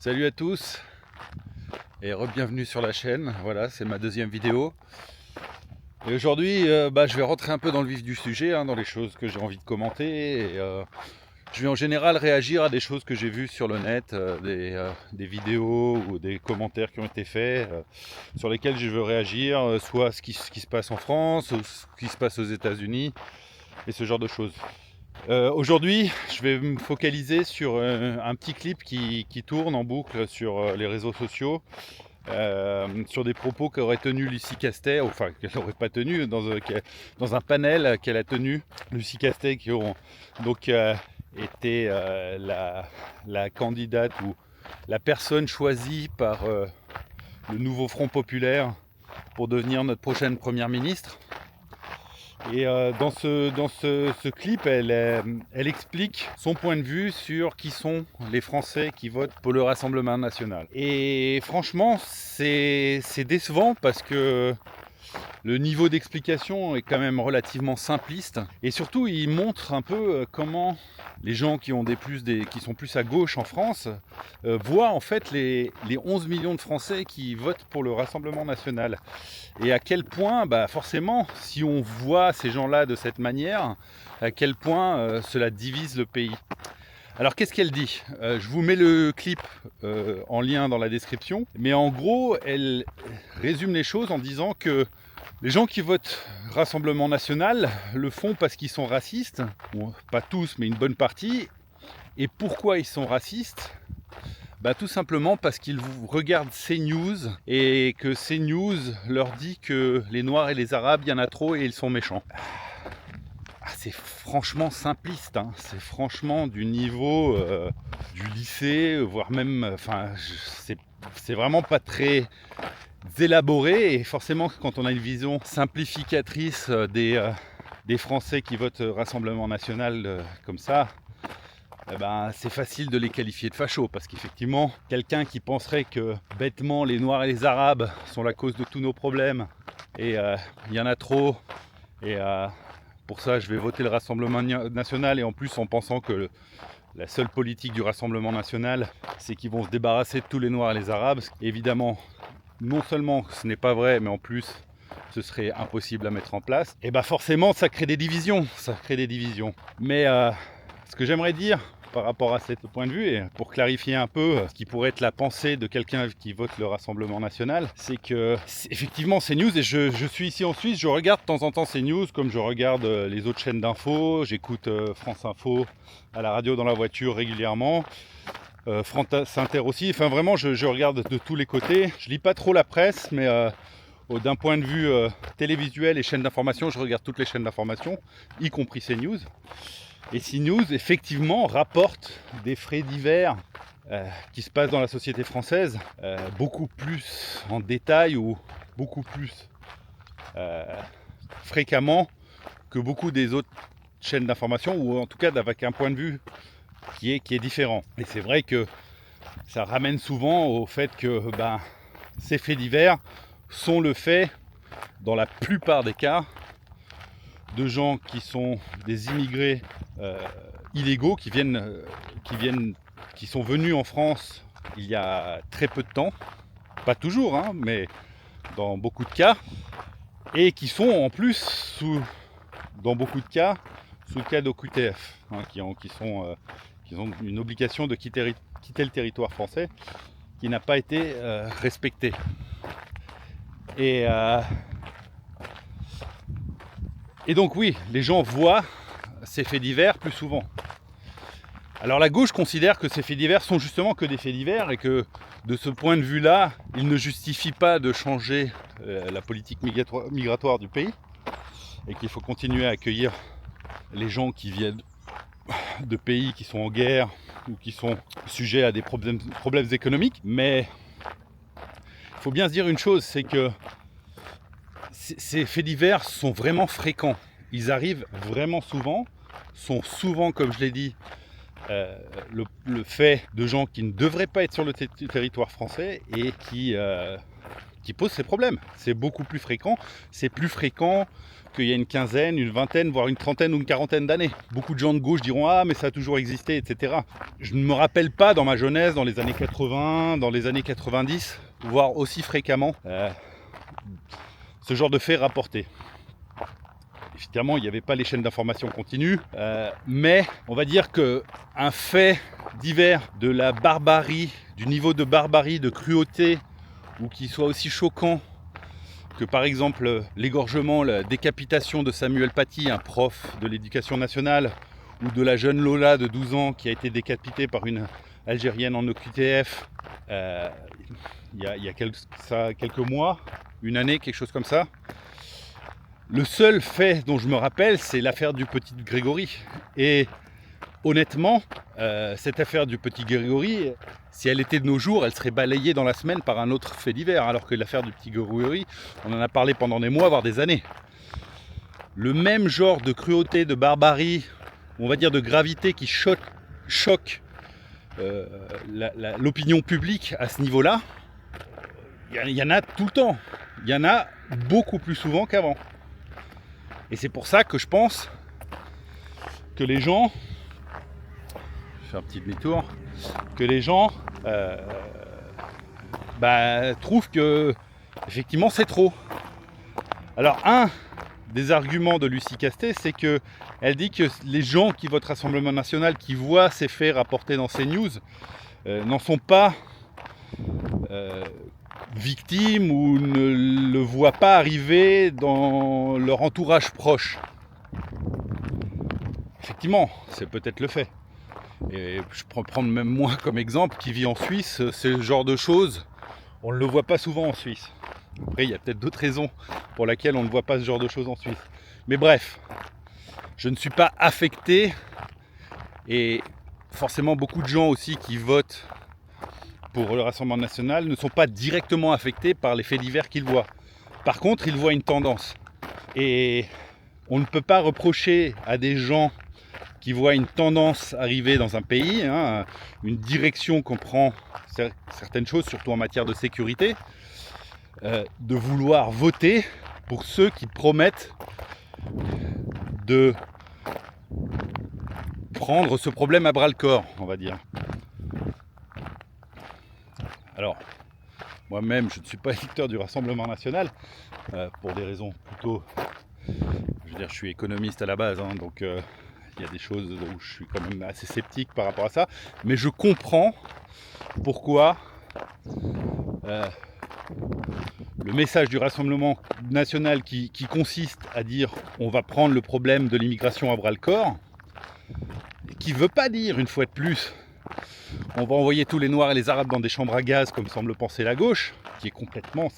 Salut à tous et re-bienvenue sur la chaîne. Voilà, c'est ma deuxième vidéo. Et aujourd'hui, je vais rentrer un peu dans le vif du sujet, dans les choses que j'ai envie de commenter. Je vais en général réagir à des choses que j'ai vues sur le net, des vidéos ou des commentaires qui ont été faits, sur lesquels je veux réagir, soit ce qui se passe en France ou ce qui se passe aux États-Unis et ce genre de choses. Aujourd'hui, je vais me focaliser sur un petit clip qui tourne en boucle sur les réseaux sociaux, sur des propos qu'aurait tenu Lucie Castet, enfin qu'elle n'aurait pas tenu dans un panel qu'elle a tenu. Lucie Castet qui ont donc été la candidate ou la personne choisie par le nouveau Front Populaire pour devenir notre prochaine première ministre. Et dans ce clip, elle explique son point de vue sur qui sont les Français qui votent pour le Rassemblement national. Et franchement, c'est décevant parce que le niveau d'explication est quand même relativement simpliste. Et surtout, il montre un peu comment les gens qui sont plus à gauche en France voient en fait les 11 millions de Français qui votent pour le Rassemblement national. Et à quel point, forcément, si on voit ces gens-là de cette manière, à quel point cela divise le pays. Alors qu'est-ce qu'elle dit ? Je vous mets le clip en lien dans la description. Mais en gros, elle résume les choses en disant que les gens qui votent Rassemblement National le font parce qu'ils sont racistes. Bon, pas tous, mais une bonne partie. Et pourquoi ils sont racistes ? Tout simplement parce qu'ils regardent CNews et que CNews leur dit que les Noirs et les Arabes, il y en a trop et ils sont méchants. C'est franchement simpliste, c'est franchement du niveau du lycée, voire même, c'est vraiment pas très élaboré. Et forcément, quand on a une vision simplificatrice des Français qui votent Rassemblement National comme ça, c'est facile de les qualifier de fachos, parce qu'effectivement, quelqu'un qui penserait que bêtement les Noirs et les Arabes sont la cause de tous nos problèmes, et il y en a trop, et pour ça je vais voter le Rassemblement National, et en plus en pensant que la seule politique du Rassemblement National, c'est qu'ils vont se débarrasser de tous les Noirs et les Arabes. Évidemment, non seulement ce n'est pas vrai, mais en plus ce serait impossible à mettre en place, et forcément ça crée des divisions, Mais ce que j'aimerais dire par rapport à ce point de vue, et pour clarifier un peu ce qui pourrait être la pensée de quelqu'un qui vote le Rassemblement National, c'est que effectivement CNews, et je suis ici en Suisse, je regarde de temps en temps CNews comme je regarde les autres chaînes d'infos, j'écoute France Info à la radio dans la voiture régulièrement, France Inter aussi, enfin vraiment je regarde de tous les côtés. Je lis pas trop la presse, mais d'un point de vue télévisuel et chaîne d'information, je regarde toutes les chaînes d'information, y compris CNews. Et CNews, effectivement, rapporte des faits divers qui se passent dans la société française, beaucoup plus en détail ou beaucoup plus fréquemment que beaucoup des autres chaînes d'information, ou en tout cas avec un point de vue qui est différent. Et c'est vrai que ça ramène souvent au fait que ces faits divers sont le fait, dans la plupart des cas, de gens qui sont des immigrés illégaux qui sont venus en France il y a très peu de temps, pas toujours, mais dans beaucoup de cas, et qui sont en plus dans beaucoup de cas sous le cas d'OQTF, qui ont une obligation de quitter le territoire français qui n'a pas été respectée. Et donc oui, les gens voient ces faits divers plus souvent. Alors la gauche considère que ces faits divers sont justement que des faits divers, et que de ce point de vue-là, ils ne justifient pas de changer la politique migratoire du pays, et qu'il faut continuer à accueillir les gens qui viennent de pays qui sont en guerre ou qui sont sujets à des problèmes économiques. Mais il faut bien se dire une chose, c'est que ces faits divers sont vraiment fréquents. Ils arrivent vraiment souvent, sont souvent, comme je l'ai dit, le fait de gens qui ne devraient pas être sur le territoire français et qui qui pose ces problèmes. C'est beaucoup plus fréquent. C'est plus fréquent qu'il y a une quinzaine, une vingtaine, voire une trentaine ou une quarantaine d'années. Beaucoup de gens de gauche diront « Ah, mais ça a toujours existé, etc. » Je ne me rappelle pas dans ma jeunesse, dans les années 80, dans les années 90, voire aussi fréquemment, ce genre de faits rapportés. Évidemment, il n'y avait pas les chaînes d'information continues, mais on va dire qu'un fait divers de la barbarie, du niveau de barbarie, de cruauté, ou qui soit aussi choquant que par exemple l'égorgement, la décapitation de Samuel Paty, un prof de l'éducation nationale, ou de la jeune Lola de 12 ans qui a été décapitée par une Algérienne en OQTF il y a quelques mois, une année, quelque chose comme ça. Le seul fait dont je me rappelle, c'est l'affaire du petit Grégory. Et honnêtement, cette affaire du petit Grégory, si elle était de nos jours, elle serait balayée dans la semaine par un autre fait divers, alors que l'affaire du petit Grégory, on en a parlé pendant des mois, voire des années. Le même genre de cruauté, de barbarie, on va dire de gravité qui choque l'opinion publique à ce niveau-là, il y en a tout le temps. Il y en a beaucoup plus souvent qu'avant. Et c'est pour ça que je pense que les gens, je fais un petit demi-tour, que les gens trouvent que effectivement c'est trop. Alors un des arguments de Lucie Castet, c'est que elle dit que les gens qui votent Rassemblement National, qui voient ces faits rapportés dans ces news, n'en sont pas victimes ou ne le voient pas arriver dans leur entourage proche. Effectivement, c'est peut-être le fait. Et je peux prendre même moi comme exemple, qui vit en Suisse, ce genre de choses, on ne le voit pas souvent en Suisse. Après, il y a peut-être d'autres raisons pour lesquelles on ne voit pas ce genre de choses en Suisse. Mais bref, je ne suis pas affecté, et forcément beaucoup de gens aussi qui votent pour le Rassemblement National ne sont pas directement affectés par les faits divers qu'ils voient. Par contre, ils voient une tendance. Et on ne peut pas reprocher à des gens qui voient une tendance arriver dans un pays, une direction qu'on prend certaines choses, surtout en matière de sécurité, de vouloir voter pour ceux qui promettent de prendre ce problème à bras le corps, on va dire. Alors, moi-même, je ne suis pas électeur du Rassemblement National, pour des raisons plutôt... Je veux dire, je suis économiste à la base, donc il y a des choses où je suis quand même assez sceptique par rapport à ça. Mais je comprends pourquoi le message du Rassemblement National qui consiste à dire on va prendre le problème de l'immigration à bras le corps, qui ne veut pas dire, une fois de plus, on va envoyer tous les Noirs et les Arabes dans des chambres à gaz comme semble penser la gauche, c'est complètement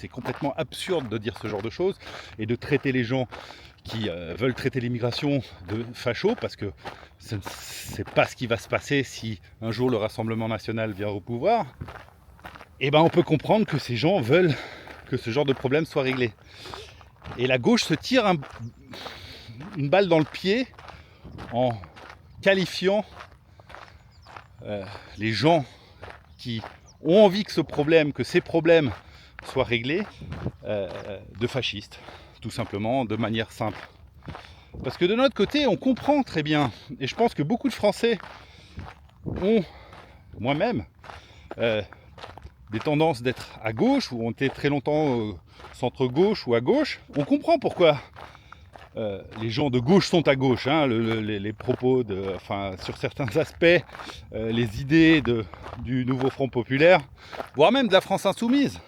absurde de dire ce genre de choses et de traiter les gens qui veulent traiter l'immigration de fachos, parce que c'est pas ce qui va se passer si un jour le Rassemblement National vient au pouvoir. Et on peut comprendre que ces gens veulent que ce genre de problème soit réglé. Et la gauche se tire une balle dans le pied en qualifiant les gens qui ont envie que ces problèmes soient réglés, de fascistes, tout simplement, de manière simple. Parce que de notre côté, on comprend très bien, et je pense que beaucoup de Français ont, moi-même, des tendances d'être à gauche, ou ont été très longtemps centre-gauche ou à gauche. On comprend pourquoi les gens de gauche sont à gauche, les propos, sur certains aspects, les idées du nouveau Front Populaire, voire même de la France Insoumise,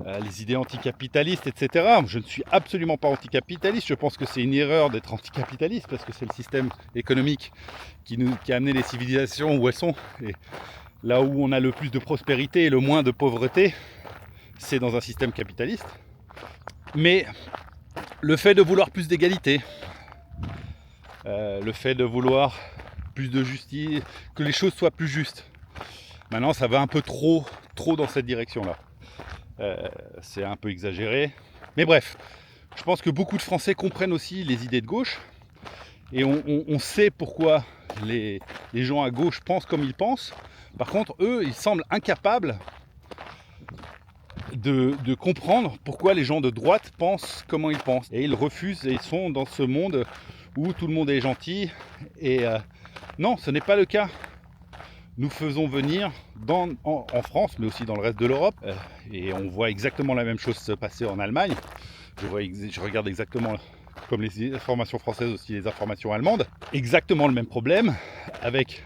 les idées anticapitalistes, etc. Je ne suis absolument pas anticapitaliste, je pense que c'est une erreur d'être anticapitaliste, parce que c'est le système économique qui a amené les civilisations où elles sont, et là où on a le plus de prospérité et le moins de pauvreté, c'est dans un système capitaliste. Mais le fait de vouloir plus d'égalité, le fait de vouloir plus de justice, que les choses soient plus justes, maintenant ça va un peu trop dans cette direction-là. C'est un peu exagéré. Mais bref, je pense que beaucoup de Français comprennent aussi les idées de gauche, et on sait pourquoi les gens à gauche pensent comme ils pensent. Par contre, eux, ils semblent incapables de comprendre pourquoi les gens de droite pensent comment ils pensent. Et ils refusent et ils sont dans ce monde où tout le monde est gentil. Et non, ce n'est pas le cas. Nous faisons venir en France, mais aussi dans le reste de l'Europe, et on voit exactement la même chose se passer en Allemagne. Je regarde exactement, comme les informations françaises, aussi les informations allemandes, exactement le même problème, avec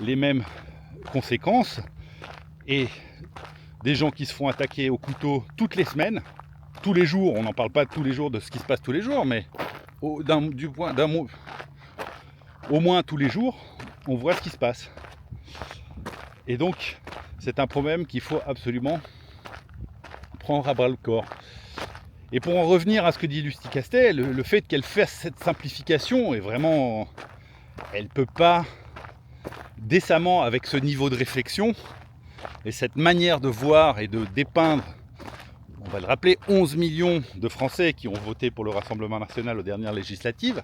les mêmes conséquences, et des gens qui se font attaquer au couteau toutes les semaines, tous les jours. On n'en parle pas tous les jours de ce qui se passe tous les jours, mais au moins tous les jours, on voit ce qui se passe. Et donc, c'est un problème qu'il faut absolument prendre à bras le corps. Et pour en revenir à ce que dit Lucie Castet, le fait qu'elle fasse cette simplification est vraiment... Elle ne peut pas décemment, avec ce niveau de réflexion et cette manière de voir et de dépeindre, on va le rappeler, 11 millions de Français qui ont voté pour le Rassemblement National aux dernières législatives,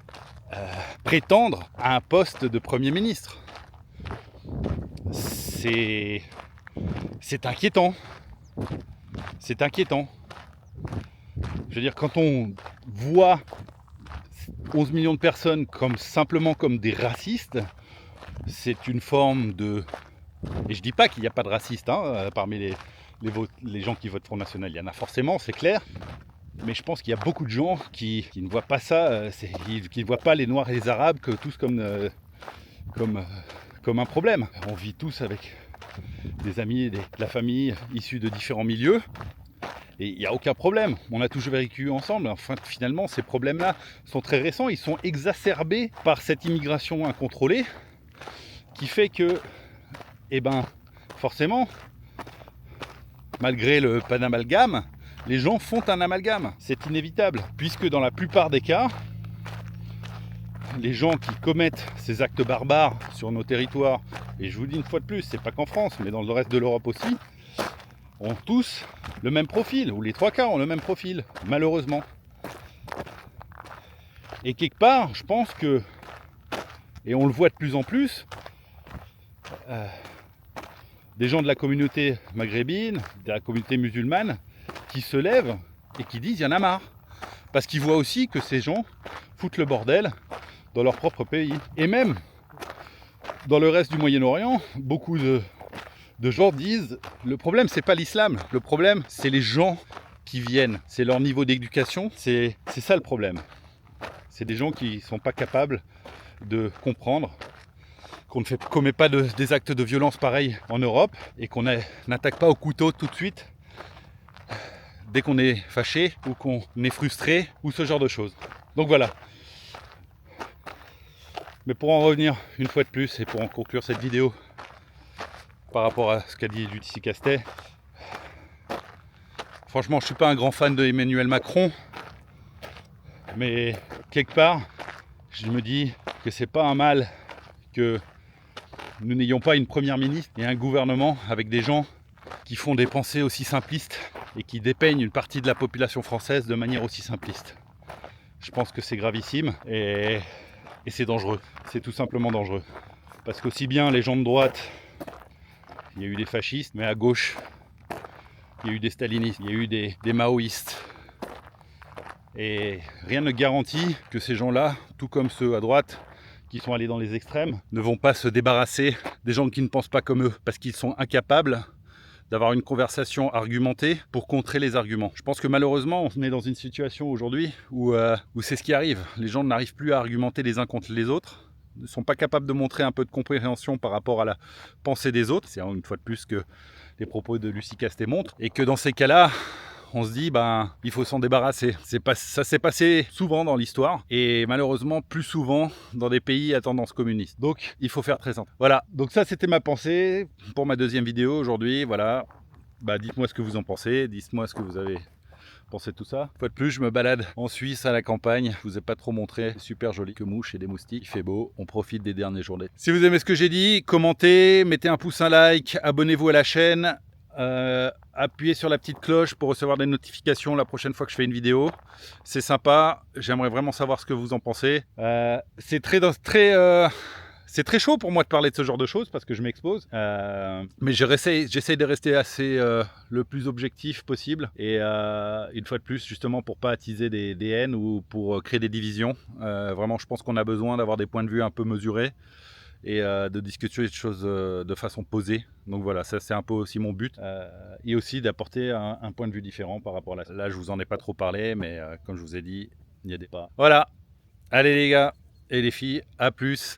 prétendre à un poste de Premier ministre. C'est inquiétant. C'est inquiétant. Je veux dire, quand on voit 11 millions de personnes simplement comme des racistes, c'est une forme de... Et je dis pas qu'il n'y a pas de racistes parmi les gens qui votent Front National. Il y en a forcément, c'est clair. Mais je pense qu'il y a beaucoup de gens qui ne voient pas ça, qui ne voient pas les Noirs et les Arabes tous comme un problème. On vit tous avec des amis, de la famille issus de différents milieux. Et il n'y a aucun problème, on a toujours vécu ensemble. Enfin, finalement, ces problèmes-là sont très récents, ils sont exacerbés par cette immigration incontrôlée qui fait que, forcément, malgré le pas d'amalgame, les gens font un amalgame. C'est inévitable, puisque dans la plupart des cas, les gens qui commettent ces actes barbares sur nos territoires, et je vous dis une fois de plus, c'est pas qu'en France, mais dans le reste de l'Europe aussi, ont tous le même profil, ou les trois quarts ont le même profil, malheureusement. Et quelque part, je pense que, et on le voit de plus en plus, des gens de la communauté maghrébine, de la communauté musulmane, qui se lèvent et qui disent il y en a marre. Parce qu'ils voient aussi que ces gens foutent le bordel dans leur propre pays. Et même dans le reste du Moyen-Orient, beaucoup de gens disent le problème c'est pas l'islam, le problème c'est les gens qui viennent, c'est leur niveau d'éducation, c'est ça le problème. C'est des gens qui ne sont pas capables de comprendre qu'on ne commet pas des actes de violence pareils en Europe et qu'on n'attaque pas au couteau tout de suite dès qu'on est fâché ou qu'on est frustré ou ce genre de choses. Donc voilà. Mais pour en revenir une fois de plus et pour en conclure cette vidéo par rapport à ce qu'a dit Lucie Castet, franchement je suis pas un grand fan de Emmanuel Macron, mais quelque part je me dis que c'est pas un mal que nous n'ayons pas une première ministre et un gouvernement avec des gens qui font des pensées aussi simplistes et qui dépeignent une partie de la population française de manière aussi simpliste. Je pense que c'est gravissime et c'est dangereux, c'est tout simplement dangereux. Parce qu'aussi bien les gens de droite, il y a eu des fascistes, mais à gauche, il y a eu des stalinistes, il y a eu des maoïstes. Et rien ne garantit que ces gens-là, tout comme ceux à droite, qui sont allés dans les extrêmes, ne vont pas se débarrasser des gens qui ne pensent pas comme eux, parce qu'ils sont incapables d'avoir une conversation argumentée pour contrer les arguments. Je pense que malheureusement, on est dans une situation aujourd'hui où c'est ce qui arrive. Les gens n'arrivent plus à argumenter les uns contre les autres, ne sont pas capables de montrer un peu de compréhension par rapport à la pensée des autres. C'est une fois de plus que les propos de Lucie Castet montrent. Et que dans ces cas-là, on se dit, il faut s'en débarrasser. Ça s'est passé souvent dans l'histoire et malheureusement plus souvent dans des pays à tendance communiste. Donc, il faut faire très attention. Voilà, donc ça c'était ma pensée pour ma deuxième vidéo aujourd'hui. Voilà, dites-moi ce que vous en pensez, dites-moi ce que vous avez pensé de tout ça. Une fois de plus, je me balade en Suisse à la campagne. Je vous ai pas trop montré. C'est super joli, que mouches et des moustiques. Il fait beau, on profite des dernières journées. Si vous aimez ce que j'ai dit, commentez, mettez un pouce, un like, abonnez-vous à la chaîne. Appuyez sur la petite cloche pour recevoir des notifications la prochaine fois que je fais une vidéo. C'est sympa, j'aimerais vraiment savoir ce que vous en pensez. C'est c'est très chaud pour moi de parler de ce genre de choses parce que je m'expose. Mais j'essaie de rester assez le plus objectif possible. Et une fois de plus, justement, pour pas attiser des haines ou pour créer des divisions. Vraiment, je pense qu'on a besoin d'avoir des points de vue un peu mesurés et de discuter des choses de façon posée. Donc voilà, ça c'est un peu aussi mon but. Et aussi d'apporter un point de vue différent par rapport à là. Là, je vous en ai pas trop parlé, mais comme je vous ai dit, il y a des pas. Voilà. Allez les gars et les filles, à plus.